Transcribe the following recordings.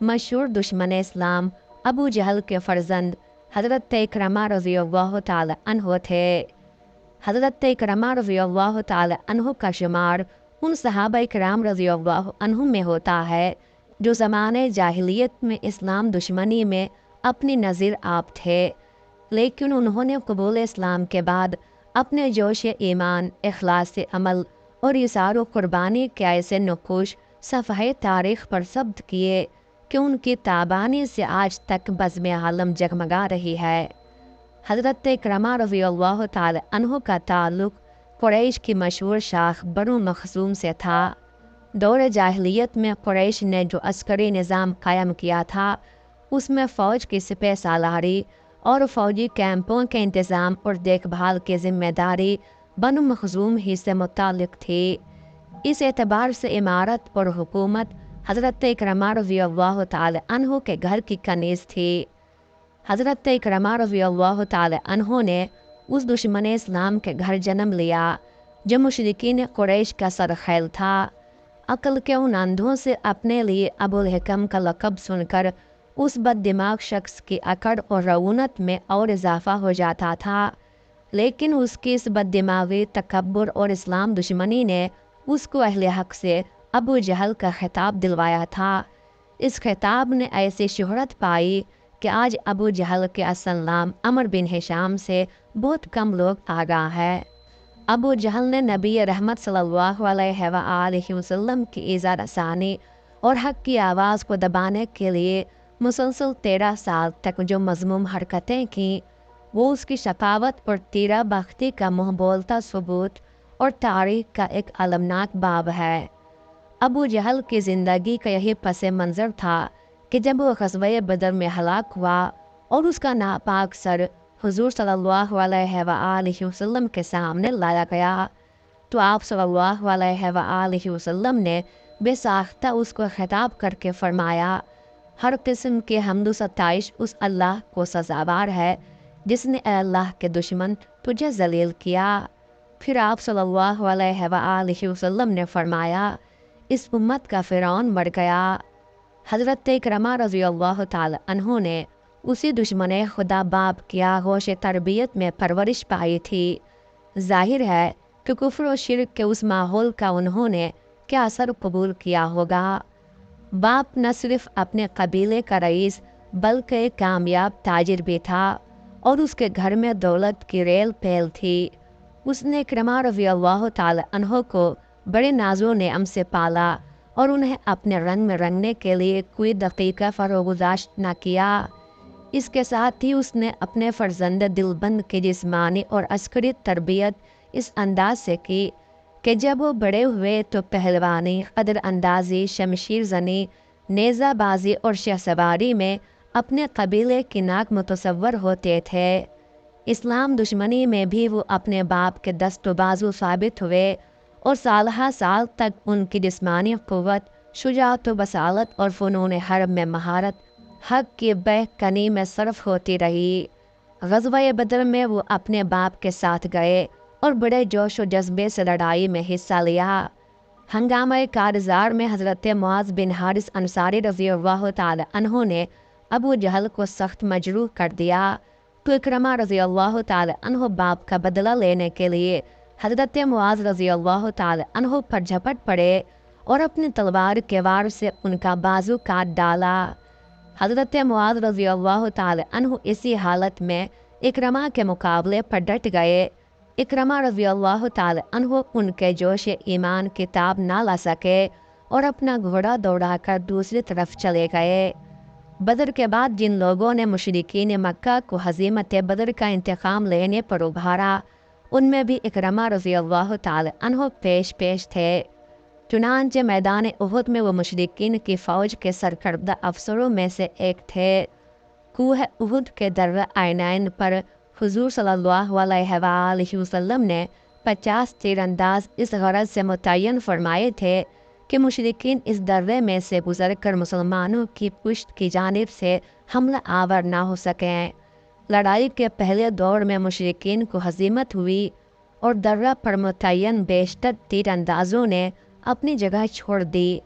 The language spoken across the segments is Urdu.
مشہور دشمن اسلام ابو جہل کے فرزند حضرت اکرمہ رضی اللہ تعالی عنہ تھے۔ حضرت اکرمہ رضی اللہ تعالی عنہ کا شمار ان صحابہ کرام رضی اللہ عنہ میں ہوتا ہے جو زمانے جاہلیت میں اسلام دشمنی میں اپنی نظیر آپ تھے، لیکن انہوں نے قبول اسلام کے بعد اپنے جوش ایمان، اخلاص عمل اور اثار و قربانی کے ایسے نقوش صفحہ تاریخ پر ثبت کیے کہ ان کی تابانی سے آج تک بزم عالم جگمگا رہی ہے۔ حضرت اکرمہ رضی اللہ تعالی عنہ کا تعلق قریش کی مشہور شاخ بنو مخزوم سے تھا۔ دور جاہلیت میں قریش نے جو عسکری نظام قائم کیا تھا اس میں فوج کی سپہ سالاری اور فوجی کیمپوں کے انتظام اور دیکھ بھال کی ذمہ داری بنو مخزوم ہی سے متعلق تھی۔ اس اعتبار سے امارت اور حکومت حضرت اکرمہ رضی اللہ تعالی عنہ کے گھر کی کنیز تھی۔ حضرت اکرمہ رضی اللہ تعالی عنہ نے اس دشمن اسلام کے گھر جنم لیا جو مشرکین قریش کا سرخیل تھا۔ عقل کے ان اندھوں سے اپنے لیے ابو الحکم کا لقب سن کر اس بد دماغ شخص کی اکڑ اور رعونت میں اور اضافہ ہو جاتا تھا، لیکن اس کی اس بد دماغی، تکبر اور اسلام دشمنی نے اس کو اہل حق سے ابو جہل کا خطاب دلوایا تھا۔ اس خطاب نے ایسی شہرت پائی کہ آج ابو جہل کے اصل نام عمر بن ہشام سے بہت کم لوگ آگاہ ہے۔ ابو جہل نے نبی رحمت صلی اللہ علیہ وآلہ وسلم کی ایذا رسانی اور حق کی آواز کو دبانے کے لیے مسلسل 13 سال تک جو مذموم حرکتیں کیں وہ اس کی شقاوت اور تیرہ بختی کا منہ بولتا ثبوت اور تاریخ کا ایک المناک باب ہے۔ ابو جہل کی زندگی کا یہی پس منظر تھا کہ جب وہ غزوہ بدر میں ہلاک ہوا اور اس کا ناپاک سر حضور صلی اللہ علیہ وآلہ وسلم کے سامنے لایا گیا تو آپ صلی اللہ علیہ وآلہ وسلم نے بے ساختہ اس کو خطاب کر کے فرمایا، ہر قسم کے حمد و ستائش اس اللہ کو سزاوار ہے جس نے اے اللہ کے دشمن تجھے ذلیل کیا۔ پھر آپ صلی اللہ علیہ وآلہ وسلم نے فرمایا، اس امت کا فرعون مر گیا۔ حضرت اکرمہ رضی اللہ تعالی عنہ نے اسی دشمن خدا باپ کی آغوش تربیت میں پرورش پائی تھی۔ ظاہر ہے کہ کفر و شرک کے اس ماحول کا انہوں نے کیا اثر قبول کیا ہوگا۔ باپ نہ صرف اپنے قبیلے کا رئیس بلکہ ایک کامیاب تاجر بھی تھا اور اس کے گھر میں دولت کی ریل پیل تھی۔ اس نے اکرمہ رضی اللہ تعالی عنہ کو بڑے ناز و نعم سے پالا اور انہیں اپنے رنگ میں رنگنے کے لیے کوئی دقیقہ فروگزاشت نہ کیا۔ اس کے ساتھ ہی اس نے اپنے فرزند دلبند کی جسمانی اور عسکری تربیت اس انداز سے کی کہ جب وہ بڑے ہوئے تو پہلوانی، قدر اندازی، شمشیر زنی، نیزہ بازی اور شہ سواری میں اپنے قبیلے کی ناک متصور ہوتے تھے۔ اسلام دشمنی میں بھی وہ اپنے باپ کے دست و بازو ثابت ہوئے اور سالہ سال تک ان کی جسمانی قوت، شجاعت و بصالت اور فنون حرب میں مہارت حق کی بہ کنی میں صرف ہوتی رہی۔ غزوہ بدر میں وہ اپنے باپ کے ساتھ گئے اور بڑے جوش و جذبے سے لڑائی میں حصہ لیا۔ ہنگامہ کارزار میں حضرت معاذ بن حارث انصاری رضی اللہ تعالی عنہ نے ابو جہل کو سخت مجروح کر دیا تو اکرمہ رضی اللہ تعالی عنہ باپ کا بدلہ لینے کے لیے حضرت معاذ رضی اللہ تعالی عنہ پر جھپٹ پڑے اور اپنی تلوار کے وار سے ان کا بازو کاٹ ڈالا۔ حضرت معاذ رضی اللہ تعالی عنہ اسی حالت میں اکرمہ کے مقابلے پر ڈٹ گئے۔ اکرمہ رضی اللہ تعالی عنہ ان کے جوش ایمان کی تاب نہ لا سکے اور اپنا گھوڑا دوڑا کر دوسری طرف چلے گئے۔ بدر کے بعد جن لوگوں نے مشرکین مکہ کو ہزیمت بدر کا انتقام لینے پر ابھارا ان میں بھی اکرمہ رضی اللہ تعالی عنہ پیش تھے۔ چنانچہ میدان احد میں وہ مشرکین کی فوج کے سرکردہ افسروں میں سے ایک تھے۔ کوہ احد کے درہ عینین پر حضور صلی اللہ علیہ وآلہ وسلم نے 50 تیر انداز اس غرض سے متعین فرمائے تھے کہ مشرکین اس درے میں سے گزر کر مسلمانوں کی پشت کی جانب سے حملہ آور نہ ہو سکیں۔ لڑائی کے پہلے دور میں مشرکین کو ہزیمت ہوئی اور درہ پر متعین بیشتر تیر اندازوں نے اپنی جگہ چھوڑ دی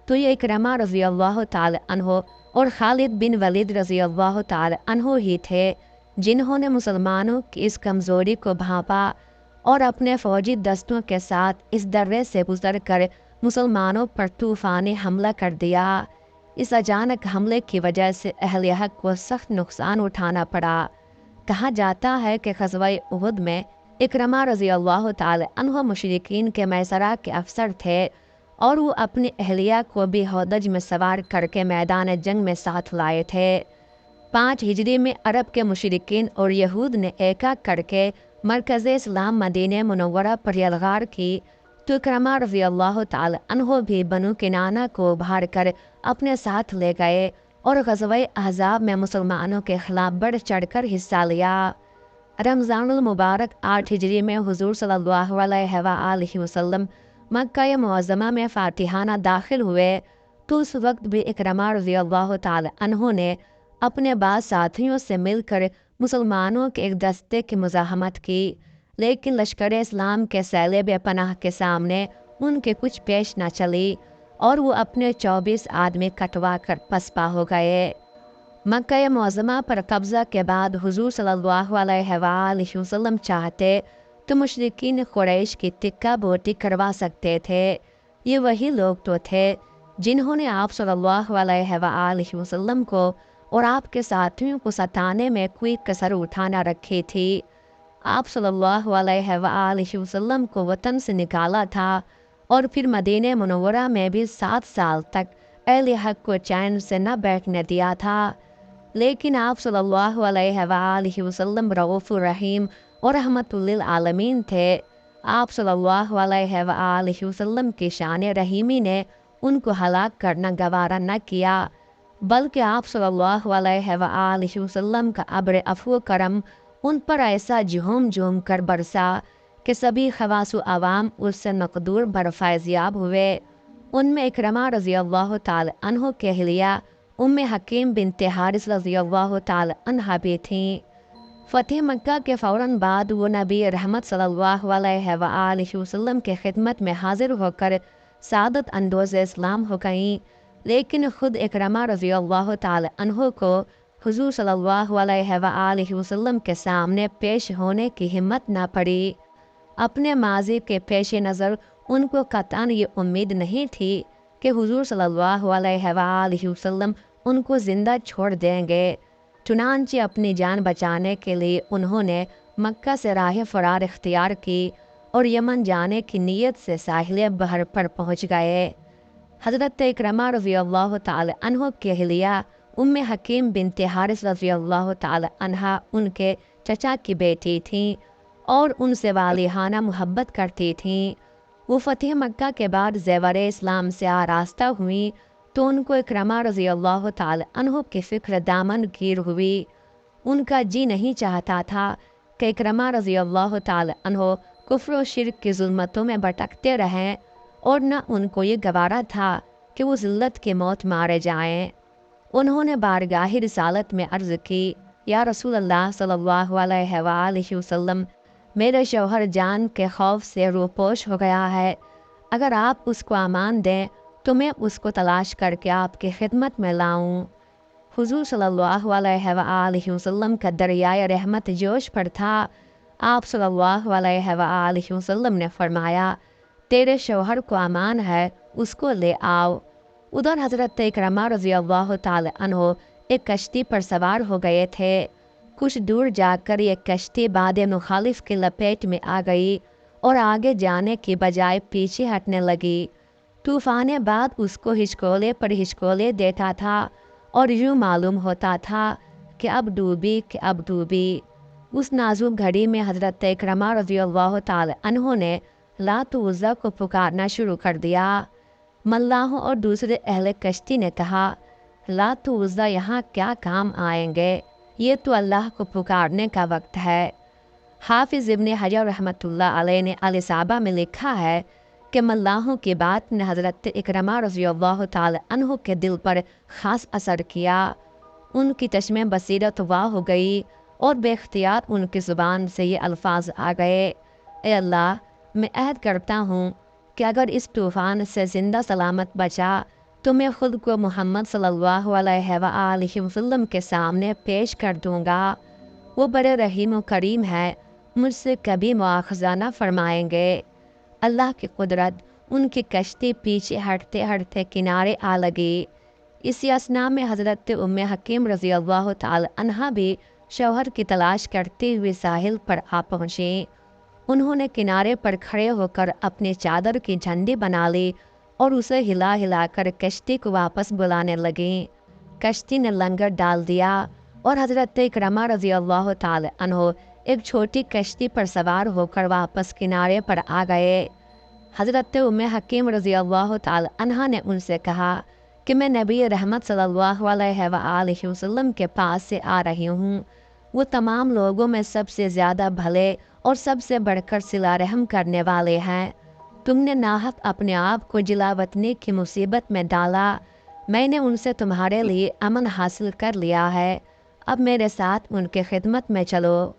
تو یہ اکرمہ رضی اللہ تعالی عنہ اور خالد بن ولید رضی اللہ تعالی عنہ ہی تھے جنہوں نے مسلمانوں کی اس کمزوری کو بھانپا اور اپنے فوجی دستوں کے ساتھ اس درے سے گزر کر مسلمانوں پر طوفانی حملہ کر دیا۔ اس اچانک حملے کی وجہ سے اہل حق کو سخت نقصان اٹھانا پڑا۔ کہا جاتا ہے کہ غزوہ احد میں اکرمہ رضی اللہ تعالی عنہ مشرکین کے میسرہ کے افسر تھے اور وہ اپنی اہلیہ کو بھی ہودج میں سوار کر کے میدان جنگ میں ساتھ لائے تھے۔ 5 ہجری میں عرب کے مشرکین اور یہود نے ایکا کر کے مرکز اسلام مدینہ منورہ پر یلغار کی تو اکرمہ رضی اللہ تعالی عنہ بھی بنو کنانہ کو ابھار کر اپنے ساتھ لے گئے اور غزوہ احزاب میں مسلمانوں کے خلاف بڑھ چڑھ کر حصہ لیا۔ رمضان المبارک 8 ہجری میں حضور صلی اللہ علیہ وآلہ وسلم مکہ معظمہ میں فاتحانہ داخل ہوئے تو اس وقت بھی اکرمہ رضی اللہ تعالی عنہ نے اپنے بعض ساتھیوں سے مل کر مسلمانوں کے ایک دستے کی مزاحمت کی، لیکن لشکر اسلام کے سیل بے پناہ کے سامنے ان کے کچھ پیش نہ چلی اور وہ اپنے 24 آدمی کٹوا کر پسپا ہو گئے۔ مکہ معظمہ پر قبضہ کے بعد حضور صلی اللہ علیہ وآلہ وسلم چاہتے تو مشرکین قریش کی ٹکہ بوٹی کروا سکتے تھے۔ یہ وہی لوگ تو تھے جنہوں نے آپ صلی اللہ علیہ وآلہ وسلم کو اور آپ کے ساتھیوں کو ستانے میں کوئی کسر اٹھانا رکھی تھی۔ آپ صلی اللہ علیہ وآلہ وسلم کو وطن سے نکالا تھا اور پھر مدینہ منورہ میں بھی 7 سال تک اہل حق کو چین سے نہ بیٹھنے دیا تھا، لیکن آپ صلی اللہ علیہ وآلہ وسلم رؤوف الرحیم اور رحمت للعالمین تھے۔ آپ صلی اللہ علیہ وآلہ وسلم کی شان رحیمی نے ان کو ہلاک کرنا گوارا نہ کیا، بلکہ آپ صلی اللہ علیہ وآلہ وسلم کا ابر عفو و کرم ان پر ایسا جھوم کر برسا کہ سبھی خواص و عوام اس سے مقدور برفیضیاب ہوئے۔ ان میں اکرمہ رضی اللہ تعالی عنہ کے اہلیہ ام حکیم بنت حارث رضی اللہ تعالی عنہ بھی تھیں۔ فتح مکہ کے فوراً بعد وہ نبی رحمت صلی اللہ علیہ وآلہ وسلم کے خدمت میں حاضر ہو کر سعادت اندوز اسلام ہو گئیں، لیکن خود اکرمہ رضی اللہ تعالی عنہ کو حضور صلی اللہ علیہ وآلہ وسلم کے سامنے پیش ہونے کی ہمت نہ پڑی۔ اپنے ماضی کے پیش نظر ان کو قطعاً یہ امید نہیں تھی کہ حضور صلی اللہ علیہ وآلہ وسلم ان کو زندہ چھوڑ دیں گے، چنانچہ اپنی جان بچانے کے لیے انہوں نے مکہ سے راہ فرار اختیار کی اور یمن جانے کی نیت سے ساحل بحر پر پہنچ گئے۔ حضرت اکرمہ رضی اللہ تعالی عنہ کی اہلیہ ام حکیم بنت حارث رضی اللہ تعالی عنہ ان کے چچا کی بیٹی تھیں اور ان سے والہانہ محبت کرتی تھیں۔ وہ فتح مکہ کے بعد زیور اسلام سے آراستہ ہوئیں تو ان کو اکرمہ رضی اللہ تعالی عنہ کی فکر دامن گیر ہوئی۔ ان کا جی نہیں چاہتا تھا کہ اکرمہ رضی اللہ تعالی عنہ کفر و شرک کی ظلمتوں میں بھٹکتے رہیں، اور نہ ان کو یہ گوارا تھا کہ وہ ذلت کی موت مارے جائیں۔ انہوں نے بارگاہ رسالت میں عرض کی، یا رسول اللہ صلی اللہ علیہ وآلہ وسلم، میرے شوہر جان کے خوف سے روپوش ہو گیا ہے، اگر آپ اس کو امان دیں تو میں اس کو تلاش کر کے آپ کی خدمت میں لاؤں۔ حضور صلی اللہ علیہ وآلہ وسلم کا دریائے رحمت جوش پر تھا۔ آپ صلی اللہ علیہ وآلہ وسلم نے فرمایا، تیرے شوہر کو امان ہے، اس کو لے آؤ۔ ادھر حضرت اکرمہ رضی اللہ تعالی عنہ ایک کشتی پر سوار ہو گئے تھے۔ کچھ دور جا کر یہ کشتی باد مخالف کی لپیٹ میں آ گئی اور آگے جانے کی بجائے پیچھے ہٹنے لگی۔ طوفان بعد اس کو ہچکولے پر ہچکولے دیتا تھا اور یوں معلوم ہوتا تھا کہ اب ڈوبی۔ اس نازک گھڑی میں حضرت اکرمہ رضی اللہ تعالی عنہ نے لات و عزیٰ کو پکارنا شروع کر دیا۔ ملاحوں اور دوسرے اہل کشتی نے کہا، لات و عزیٰ یہاں کیا کام آئیں گے، یہ تو اللہ کو پکارنے کا وقت ہے۔ حافظ ابن حجر رحمۃ اللہ علیہ نے الاصابہ میں لکھا ہے کہ ملاحوں کی بات نے حضرت اکرمہ رضی اللہ تعالی عنہ کے دل پر خاص اثر کیا۔ ان کی چشم بصیرت واہ ہو گئی اور بے اختیار ان کی زبان سے یہ الفاظ آ گئے، اے اللہ، میں عہد کرتا ہوں کہ اگر اس طوفان سے زندہ سلامت بچا تو میں خود کو محمد صلی اللہ علیہ وآلہ وسلم کے سامنے پیش کر دوں گا۔ وہ بڑے رحیم و کریم ہے، مجھ سے کبھی مواخذہ نہ فرمائیں گے۔ اللہ کی قدرت، ان کی کشتی پیچھے ہٹتے ہٹتے کنارے آ لگی۔ اسی اثنا میں حضرت ام حکیم رضی اللہ تعالی عنہا بھی شوہر کی تلاش کرتے ہوئے ساحل پر آ پہنچیں۔ انہوں نے کنارے پر کھڑے ہو کر اپنی چادر کی جھنڈی بنا لی اور اسے ہلا ہلا کر کشتی کو واپس بلانے لگیں۔ کشتی نے لنگر ڈال دیا اور حضرت اکرمہ رضی اللہ تعالی عنہ ایک چھوٹی کشتی پر سوار ہو کر واپس کنارے پر آ گئے۔ حضرت ام حکیم رضی اللہ تعالی عنہا نے ان سے کہا کہ میں نبی رحمت صلی اللہ علیہ وآلہ وسلم کے پاس سے آ رہی ہوں۔ وہ تمام لوگوں میں سب سے زیادہ بھلے اور سب سے بڑھ کر صلہ رحم کرنے والے ہیں۔ تم نے ناحق اپنے آپ کو جلا وطنی کی مصیبت میں ڈالا، میں نے ان سے تمہارے لیے امن حاصل کر لیا ہے، اب میرے ساتھ ان کے خدمت میں چلو۔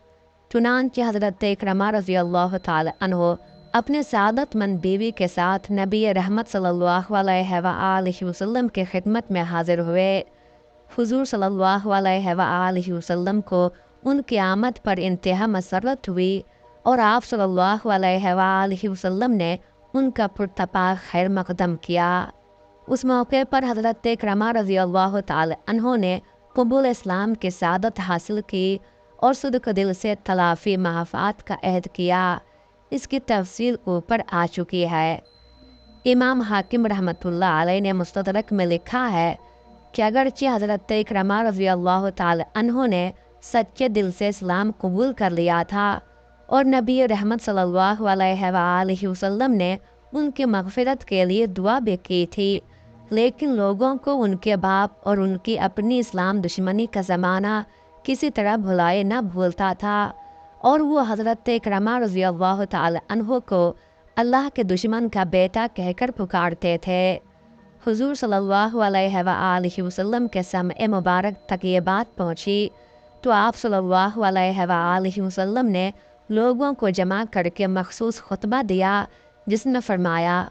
چنانچہ حضرت اکرمہ رضی اللہ تعالی عنہ اپنے سعادت مند بیوی کے ساتھ نبی رحمت صلی اللہ علیہ وآلہ وسلم کے خدمت میں حاضر ہوئے۔ حضور صلی اللہ علیہ وآلہ وسلم کو ان کی آمد پر انتہا مسرت ہوئی اور آپ صلی اللہ علیہ وآلہ وسلم نے ان کا پرتپاک خیر مقدم کیا۔ اس موقع پر حضرت اکرمہ رضی اللہ تعالی عنہ نے قبول اسلام کی سعادت حاصل کی اور صدق دل سے تلافی محافات کا عہد کیا۔ اس کی تفصیل اوپر آ چکی ہے۔ امام حاکم رحمۃ اللہ علیہ نے مستدرک میں لکھا ہے کہ اگرچہ حضرت اکرمہ رضی اللہ تعالی عنہ نے سچے دل سے اسلام قبول کر لیا تھا اور نبی رحمت صلی اللہ علیہ وآلہ وسلم نے ان کی مغفرت کے لیے دعا بھی کی تھی، لیکن لوگوں کو ان کے باپ اور ان کی اپنی اسلام دشمنی کا زمانہ کسی طرح بھلائے نہ بھولتا تھا اور وہ حضرت اکرمہ رضی اللہ تعالی عنہ کو اللہ کے دشمن کا بیٹا کہہ کر پکارتے تھے۔ حضور صلی اللہ علیہ وآلہ وسلم کے سمع مبارک تک یہ بات پہنچی تو آپ صلی اللہ علیہ وآلہ وسلم نے لوگوں کو جمع کر کے مخصوص خطبہ دیا، جس میں فرمایا،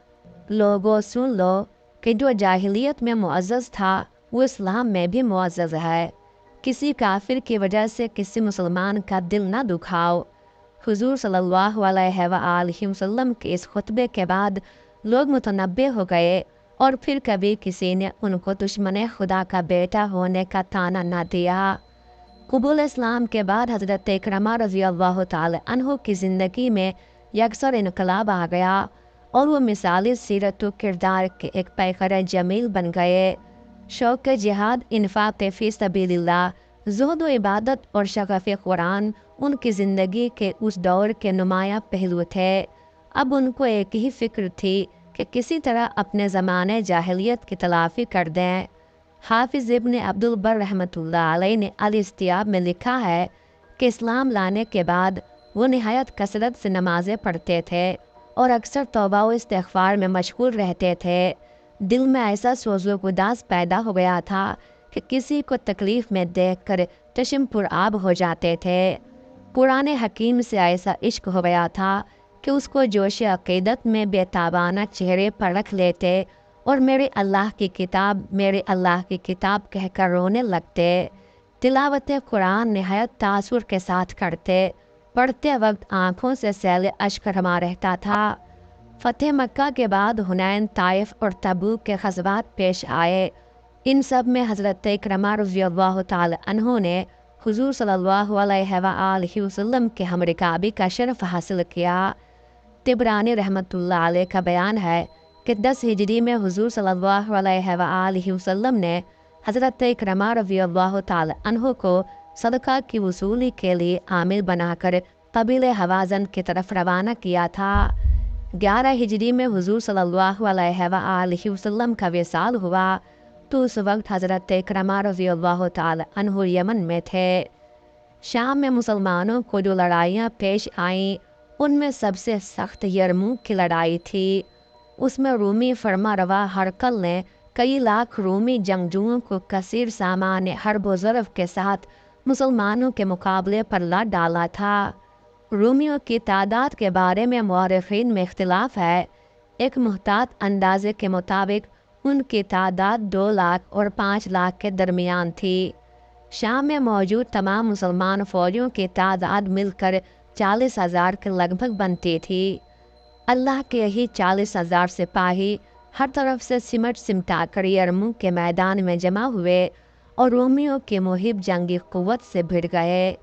لوگوں سن لو کہ جو جاہلیت میں معزز تھا وہ اسلام میں بھی معزز ہے۔ کسی کافر کی وجہ سے کسی مسلمان کا دل نہ دکھاؤ۔ حضور صلی اللہ علیہ وآلہ وسلم کے اس خطبے کے بعد لوگ متنبہ ہو گئے اور پھر کبھی کسی نے ان کو دشمن خدا کا بیٹا ہونے کا طعنہ نہ دیا۔ قبول اسلام کے بعد حضرت اکرمہ رضی اللہ تعالی عنہ کی زندگی میں یکسر انقلاب آ گیا اور وہ مثالی سیرت و کردار کے ایک پیکر جمیل بن گئے۔ شوق جہاد، انفاق فی سبیل اللہ، زہد و عبادت اور شغف قرآن ان کی زندگی کے اس دور کے نمایاں پہلو تھے۔ اب ان کو ایک ہی فکر تھی کہ کسی طرح اپنے زمانے جاہلیت کی تلافی کر دیں۔ حافظ ابن عبد البر رحمۃ اللہ علیہ نے الاستیاب میں لکھا ہے کہ اسلام لانے کے بعد وہ نہایت کثرت سے نمازیں پڑھتے تھے اور اکثر توبہ و استغفار میں مشغول رہتے تھے۔ دل میں ایسا سوز و گداز پیدا ہو گیا تھا کہ کسی کو تکلیف میں دیکھ کر چشم پر آب ہو جاتے تھے۔ قرآن حکیم سے ایسا عشق ہو گیا تھا کہ اس کو جوش عقیدت میں بے تابانہ چہرے پر رکھ لیتے اور میرے اللہ کی کتاب، میرے اللہ کی کتاب کہہ کر رونے لگتے۔ تلاوت قرآن نہایت تاثر کے ساتھ کرتے، پڑھتے وقت آنکھوں سے سیل اشک رواں رہتا تھا۔ فتح مکہ کے بعد حنین، طائف اور تبوک کے غزوات پیش آئے۔ ان سب میں حضرت اکرمہ رضی اللہ تعالی عنہ نے حضور صلی اللہ علیہ وآلہ وسلم کے ہمرکابی کا شرف حاصل کیا۔ طبرانی رحمۃ اللہ علیہ کا بیان ہے کہ 10 ہجری میں حضور صلی اللہ علیہ وآلہ وسلم نے حضرت اکرمہ رضی اللہ تعالی عنہ کو صدقہ کی وصولی کے لیے عامل بنا کر قبیلہ حوازن کی طرف روانہ کیا تھا۔ 11 ہجری میں حضور صلی اللہ علیہ وآلہ وسلم کا وصال ہوا تو اس وقت حضرت اکرمہ رضی اللہ تعالی عنہ یمن میں تھے۔ شام میں مسلمانوں کو جو لڑائیاں پیش آئیں ان میں سب سے سخت یرموک کی لڑائی تھی۔ اس میں رومی فرما روا ہرقل نے کئی لاکھ رومی جنگجوؤں کو کثیر سامان حرب و ضرب کے ساتھ مسلمانوں کے مقابلے پر لا ڈالا تھا۔ رومیوں کی تعداد کے بارے میں مورخین میں اختلاف ہے۔ ایک محتاط اندازے کے مطابق ان کی تعداد 2 لاکھ اور 5 لاکھ کے درمیان تھی۔ شام میں موجود تمام مسلمان فوجیوں کی تعداد مل کر 40,000 کے لگ بھگ بنتی تھی۔ اللہ کے ہی 40,000 سپاہی ہر طرف سے سمٹا کر یرموک کے میدان میں جمع ہوئے اور رومیوں کے مہیب جنگی قوت سے بھڑ گئے۔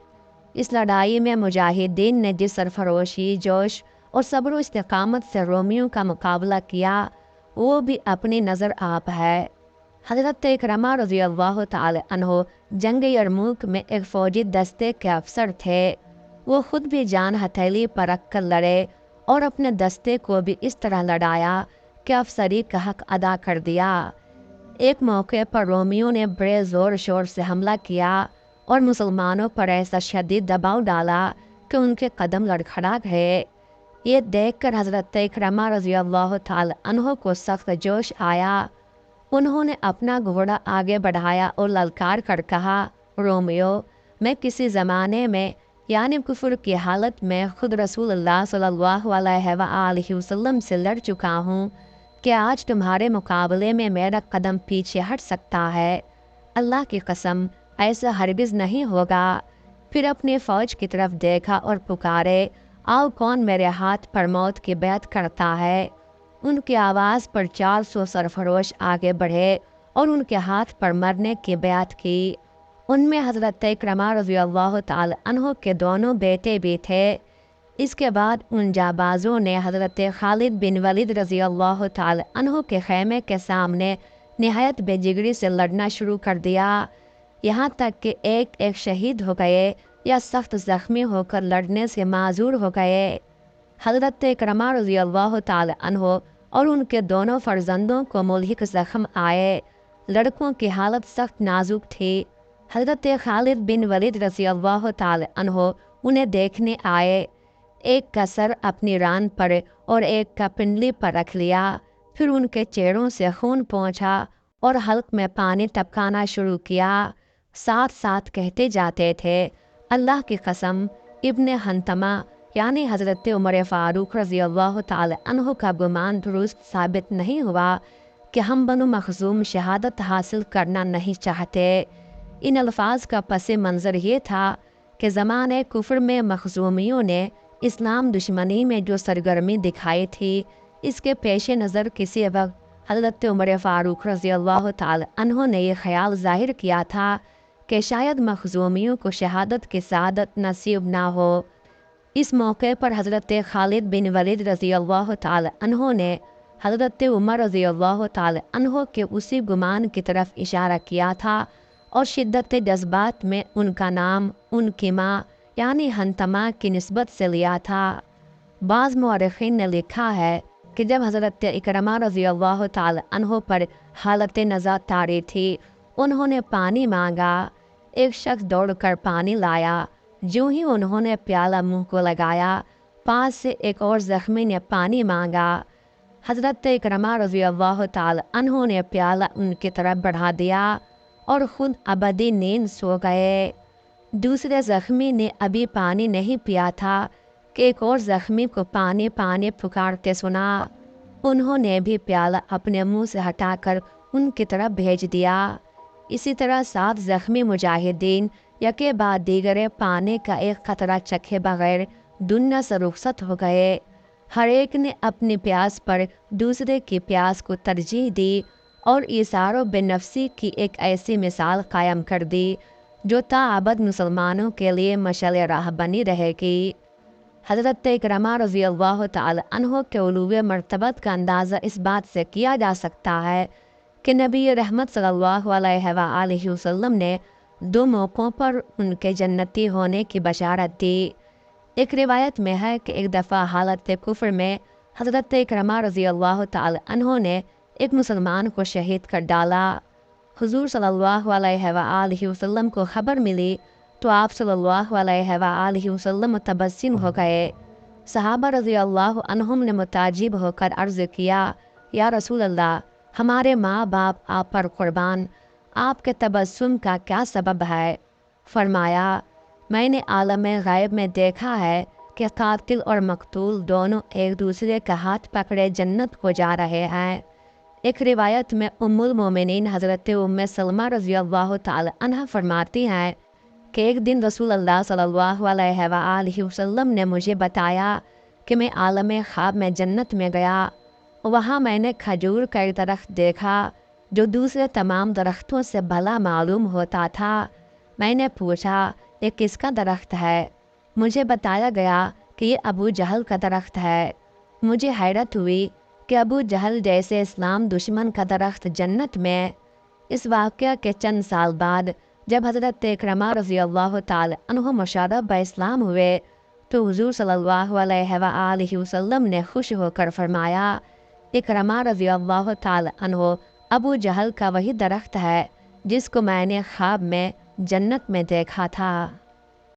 اس لڑائی میں مجاہدین نے جس سرفروشی، جوش اور صبر و استقامت سے رومیوں کا مقابلہ کیا وہ بھی اپنی نظر آپ ہے۔ حضرت اکرمہ رضی اللہ تعالی عنہ جنگ یرموک میں ایک فوجی دستے کے افسر تھے۔ وہ خود بھی جان ہتھیلی پر رکھ کر لڑے اور اپنے دستے کو بھی اس طرح لڑایا کہ افسری کا حق ادا کر دیا۔ ایک موقع پر رومیوں نے بڑے زور شور سے حملہ کیا اور مسلمانوں پر ایسا شدید دباؤ ڈالا کہ ان کے قدم لڑکھڑا گئے۔ یہ دیکھ کر حضرت اکرمہ رضی اللہ تعالی عنہ کو سخت جوش آیا۔ انہوں نے اپنا گھوڑا آگے بڑھایا اور للکار کر کہا، رومیو، میں کسی زمانے میں یعنی کفر کی حالت میں خود رسول اللہ صلی اللہ علیہ وآلہ وسلم سے لڑ چکا ہوں کہ آج تمہارے مقابلے میں میرا قدم پیچھے ہٹ سکتا ہے۔ اللہ کی قسم ایسا ہرگز نہیں ہوگا۔ پھر اپنی فوج کی طرف دیکھا اور پکارے، آؤ کون میرے ہاتھ پر موت کی بیعت کرتا ہے؟ ان کی آواز پر 400 سرفروش آگے بڑھے اور ان کے ہاتھ پر مرنے کی بیعت کی۔ ان میں حضرت اکرمہ رضی اللہ تعالی عنہ کے دونوں بیٹے بھی تھے۔ اس کے بعد ان جانبازوں نے حضرت خالد بن ولید رضی اللہ تعالی عنہ کے خیمے کے سامنے نہایت بے جگری سے لڑنا شروع کر دیا، یہاں تک کہ ایک شہید ہو گئے یا سخت زخمی ہو کر لڑنے سے معذور ہو گئے۔ حضرت اکرمہ رضی اللہ تعالی عنہ اور ان کے دونوں فرزندوں کو ملحق زخم آئے۔ لڑکوں کی حالت سخت نازک تھی۔ حضرت خالد بن ولید رضی اللہ تعالی عنہ انہیں دیکھنے آئے۔ ایک کا سر اپنی ران پر اور ایک کا پنڈلی پر رکھ لیا، پھر ان کے چہروں سے خون پہنچا اور حلق میں پانی ٹپکانا شروع کیا۔ ساتھ ساتھ کہتے جاتے تھے، اللہ کی قسم، ابن حنتمہ یعنی حضرت عمر فاروق رضی اللہ تعالی عنہ کا گمان درست ثابت نہیں ہوا کہ ہم بنو مخزوم شہادت حاصل کرنا نہیں چاہتے۔ ان الفاظ کا پس منظر یہ تھا کہ زمانے کفر میں مخزومیوں نے اسلام دشمنی میں جو سرگرمی دکھائی تھی، اس کے پیش نظر کسی وقت حضرت عمر فاروق رضی اللہ تعالی عنہ نے یہ خیال ظاہر کیا تھا کہ شاید مخزومیوں کو شہادت کی سعادت نصیب نہ ہو۔ اس موقع پر حضرت خالد بن ولید رضی اللہ تعالی عنہ نے حضرت عمر رضی اللہ تعالی عنہ کے اسی گمان کی طرف اشارہ کیا تھا اور شدت جذبات میں ان کا نام ان کی ماں یعنی حنتمہ کی نسبت سے لیا تھا۔ بعض مورخین نے لکھا ہے کہ جب حضرت اکرمہ رضی اللہ تعالی عنہ پر حالت نزاع طاری تھی، انہوں نے پانی مانگا۔ ایک شخص دوڑ کر پانی لایا۔ جو ہی انہوں نے پیالہ منہ کو لگایا، پاس سے ایک اور زخمی نے پانی مانگا۔ حضرت اکرمہ رضی اللہ تعالی عنہ نے پیالہ ان کی طرف بڑھا دیا اور خود ابدی نیند سو گئے۔ دوسرے زخمی نے ابھی پانی نہیں پیا تھا کہ ایک اور زخمی کو پانی پانی پکارتے سنا۔ انہوں نے بھی پیالہ اپنے منہ سے ہٹا کر ان کی طرف بھیج دیا۔ اسی طرح 7 زخمی مجاہدین یکے بعد دیگرے پانی کا ایک قطرہ چکھے بغیر دنیا سے رخصت ہو گئے۔ ہر ایک نے اپنی پیاس پر دوسرے کی پیاس کو ترجیح دی اور ایثار و بے نفسی کی ایک ایسی مثال قائم کر دی جو تاابد مسلمانوں کے لیے مشعل راہ بنی رہے گی۔ حضرت اکرمہ رضی اللہ تعالی عنہ کے علو مرتبت کا اندازہ اس بات سے کیا جا سکتا ہے کہ نبی رحمت صلی اللہ علیہ وآلہ وسلم نے 2 موقعوں پر ان کے جنتی ہونے کی بشارت دی۔ ایک روایت میں ہے کہ ایک دفعہ حالت کفر میں حضرت اکرمہ رضی اللہ تعالی عنہ نے ایک مسلمان کو شہید کر ڈالا۔ حضور صلی اللہ علیہ وآلہ وسلم کو خبر ملی تو آپ صلی اللہ علیہ وآلہ وسلم متبسم ہو گئے۔ صحابہ رضی اللہ عنہم نے متعجب ہو کر عرض کیا، یا رسول اللہ، ہمارے ماں باپ آپ پر قربان، آپ کے تبسم کا کیا سبب ہے؟ فرمایا، میں نے عالم غیب میں دیکھا ہے کہ قاتل اور مقتول دونوں ایک دوسرے کا ہاتھ پکڑے جنت کو جا رہے ہیں۔ ایک روایت میں ام المومنین حضرت ام سلمہ رضی اللہ تعالی عنہ فرماتی ہیں کہ ایک دن رسول اللہ صلی اللہ علیہ وآلہ وسلم نے مجھے بتایا کہ میں عالم خواب میں جنت میں گیا، وہاں میں نے کھجور کا ایک درخت دیکھا جو دوسرے تمام درختوں سے بھلا معلوم ہوتا تھا۔ میں نے پوچھا یہ کس کا درخت ہے؟ مجھے بتایا گیا کہ یہ ابو جہل کا درخت ہے۔ مجھے حیرت ہوئی کہ ابو جہل جیسے اسلام دشمن کا درخت جنت میں۔ اس واقعہ کے چند سال بعد جب حضرت اکرمہ رضی اللہ تعالی عنہ مشرف اسلام ہوئے تو حضور صلی اللہ علیہ وآلہ وسلم نے خوش ہو کر فرمایا، اکرمہ رضی اللہ تعالی عنہ ابو جہل کا وہی درخت ہے جس کو میں نے خواب میں جنت میں دیکھا تھا۔